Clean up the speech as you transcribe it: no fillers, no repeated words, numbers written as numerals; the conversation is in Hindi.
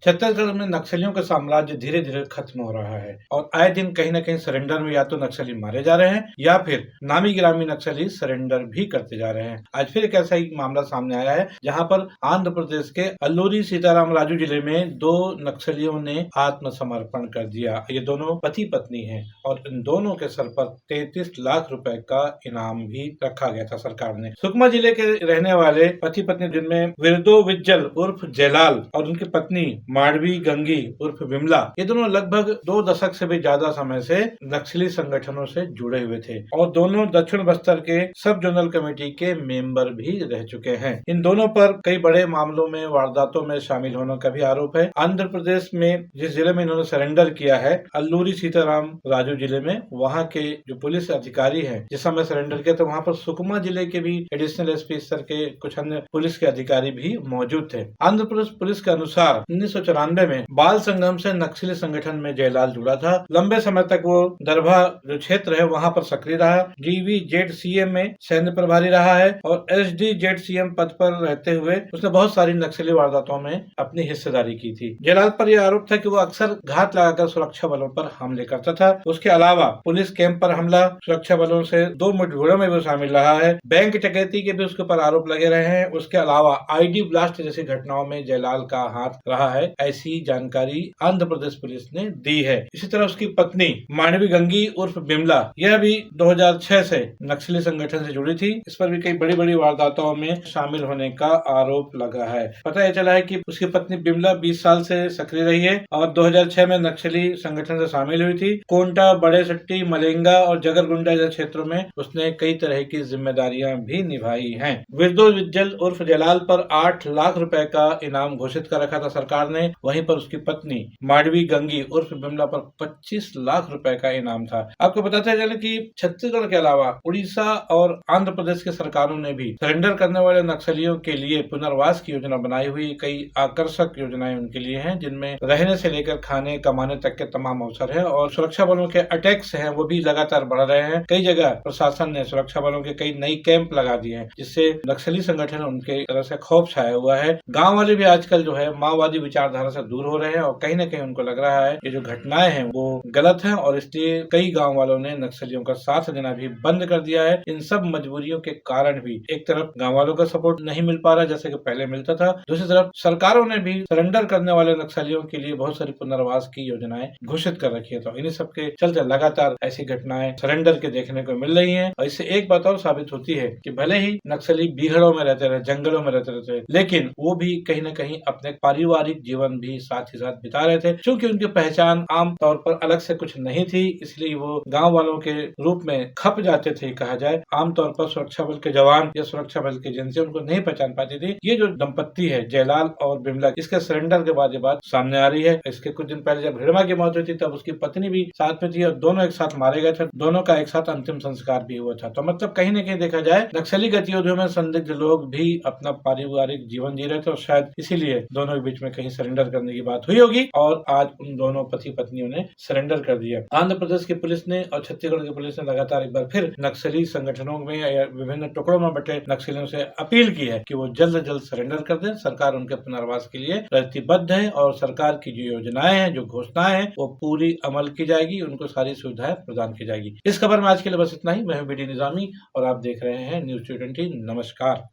छत्तीसगढ़ में नक्सलियों का साम्राज्य धीरे धीरे खत्म हो रहा है और आए दिन कहीं न कहीं सरेंडर में या तो नक्सली मारे जा रहे हैं या फिर नामी गिरामी नक्सली सरेंडर भी करते जा रहे हैं। आज फिर एक ऐसा ही मामला सामने आया है जहां पर आंध्र प्रदेश के अल्लूरी सीताराम राजू जिले में 2 नक्सलियों ने आत्मसमर्पण कर दिया। ये दोनों पति पत्नी हैं और इन दोनों के सर पर 33 लाख रुपए का इनाम भी रखा गया था सरकार ने। सुकमा जिले के रहने वाले पति पत्नी जिनमें विरदो विज्जल उर्फ जयलाल और उनकी पत्नी माडवी गंगी उर्फ विमला, ये दोनों लगभग 2 दशक से भी ज्यादा समय से नक्सली संगठनों से जुड़े हुए थे और दोनों दक्षिण बस्तर के सब जोनल कमेटी के मेंबर भी रह चुके हैं। इन दोनों पर कई बड़े मामलों में वारदातों में शामिल होने का भी आरोप है। आंध्र प्रदेश में जिस जिले में इन्होंने सरेंडर किया है, अल्लूरी सीताराम राजू जिले में, वहाँ के जो पुलिस अधिकारी हैं जिस समय सरेंडर किया तो वहाँ पर सुकमा जिले के भी एडिशनल एसपी स्तर के कुछ अन्य पुलिस के अधिकारी भी मौजूद थे। आंध्र प्रदेश पुलिस के अनुसार 1994 में बाल संगम से नक्सली संगठन में जयलाल जुड़ा था। लंबे समय तक वो दरभा जो क्षेत्र है वहाँ पर सक्रिय रहा। GVZCM में सैन्य प्रभारी रहा है और SDZCM पद पर रहते हुए उसने बहुत सारी नक्सली वारदातों में अपनी हिस्सेदारी की थी। जयलाल पर यह आरोप था कि वो अक्सर घात लगाकर सुरक्षा बलों पर हमले करता था। उसके अलावा पुलिस कैंप पर हमला, सुरक्षा बलों से 2 मुठभेड़ों में वो शामिल रहा है। बैंक डकैती के भी उसके ऊपर आरोप लगे रहे हैं। उसके अलावा ID ब्लास्ट जैसी घटनाओं में जयलाल का हाथ रहा है, ऐसी जानकारी आंध्र प्रदेश पुलिस ने दी है। इसी तरह उसकी पत्नी मांडवी गंगी उर्फ बिमला, यह भी 2006 से नक्सली संगठन से जुड़ी थी। इस पर भी कई बड़ी बड़ी वारदातों में शामिल होने का आरोप लगा है। पता यह चला है कि उसकी पत्नी बिमला 20 साल से सक्रिय रही है और 2006 में नक्सली संगठन से शामिल हुई थी। कोंटा, बड़े सट्टी, मलेंगा और जगरगुंडा जैसे क्षेत्रों में उसने कई तरह की जिम्मेदारियां भी निभाई हैं। विरदो विज्जल उर्फ जलाल पर 8 लाख रुपए का इनाम घोषित कर रखा था सरकार ने। वहीं पर उसकी पत्नी माडवी गंगी उर्फ बिमला पर 25 लाख रुपए का इनाम था। आपको बताते चले कि छत्तीसगढ़ के अलावा उड़ीसा और आंध्र प्रदेश की सरकारों ने भी सरेंडर करने वाले नक्सलियों के लिए पुनर्वास की योजना बनाई हुई। कई आकर्षक योजनाएं उनके लिए हैं जिनमें रहने से लेकर खाने कमाने तक के तमाम अवसर है और सुरक्षा बलों के अटैक्स हैं वो भी लगातार बढ़ रहे हैं। कई जगह प्रशासन ने सुरक्षा बलों के कई नई कैंप लगा दिए हैं जिससे नक्सली संगठन उनके तरह से खौफ छाया हुआ है। गाँव वाले भी आजकल जो है माओवादी विचारधारा से दूर हो रहे हैं और कहीं न कहीं उनको लग रहा है ये जो घटनाएं हैं वो गलत हैं और इसलिए कई गांव वालों ने नक्सलियों का साथ देना भी बंद कर दिया है। इन सब मजबूरियों के कारण भी एक तरफ गांव वालों का सपोर्ट नहीं मिल पा रहा जैसे कि पहले मिलता था, दूसरी तरफ सरकारों ने भी सरेंडर करने वाले नक्सलियों के लिए बहुत सारी पुनर्वास की योजनाएं घोषित कर रखी है। तो इन्हीं सब के चलते लगातार ऐसी घटनाएं सरेंडर के देखने को मिल रही है और इससे एक बात और साबित होती है कि भले ही नक्सली बीहड़ों में रहते रहे, जंगलों में रहते रहते, लेकिन वो भी कहीं न कहीं अपने पारिवारिक जीवन भी साथ ही साथ बिता रहे थे। क्योंकि उनकी पहचान आम तौर पर अलग से कुछ नहीं थी, इसलिए वो गांव वालों के रूप में खप जाते थे। कहा जाए आमतौर पर सुरक्षा बल के जवान या सुरक्षा बल की एजेंसी उनको नहीं पहचान पाती थी। ये जो दंपत्ति है जयलाल और बिमला, इसके सरेंडर के बाद ये बात सामने आ रही है। इसके कुछ दिन पहले जब हिड़मा की मौत हुई थी तब उसकी पत्नी भी साथ में थी और दोनों एक साथ मारे गए थे। दोनों का एक साथ अंतिम संस्कार भी हुआ था। तो मतलब कहीं न कहीं देखा जाए नक्सली गतिविधियों में संदिग्ध लोग भी अपना पारिवारिक जीवन जी रहे थे और शायद इसीलिए दोनों के बीच में कहीं सरेंडर करने की बात हुई होगी और आज उन दोनों पति पत्नियों ने सरेंडर कर दिया। आंध्र प्रदेश की पुलिस ने और छत्तीसगढ़ की पुलिस ने लगातार एक बार फिर नक्सली संगठनों में या विभिन्न टुकड़ों में बटे नक्सलियों से अपील की है कि वो जल्द से जल्द सरेंडर कर दें। सरकार उनके पुनर्वास के लिए प्रतिबद्ध है और सरकार की जो योजनाएं हैं, जो घोषणाएं हैं, वो पूरी अमल की जाएगी, उनको सारी सुविधाएं प्रदान की जाएगी। इस खबर में आज के लिए बस इतना ही। मैं हूं BD निजामी और आप देख रहे हैं News 220। नमस्कार।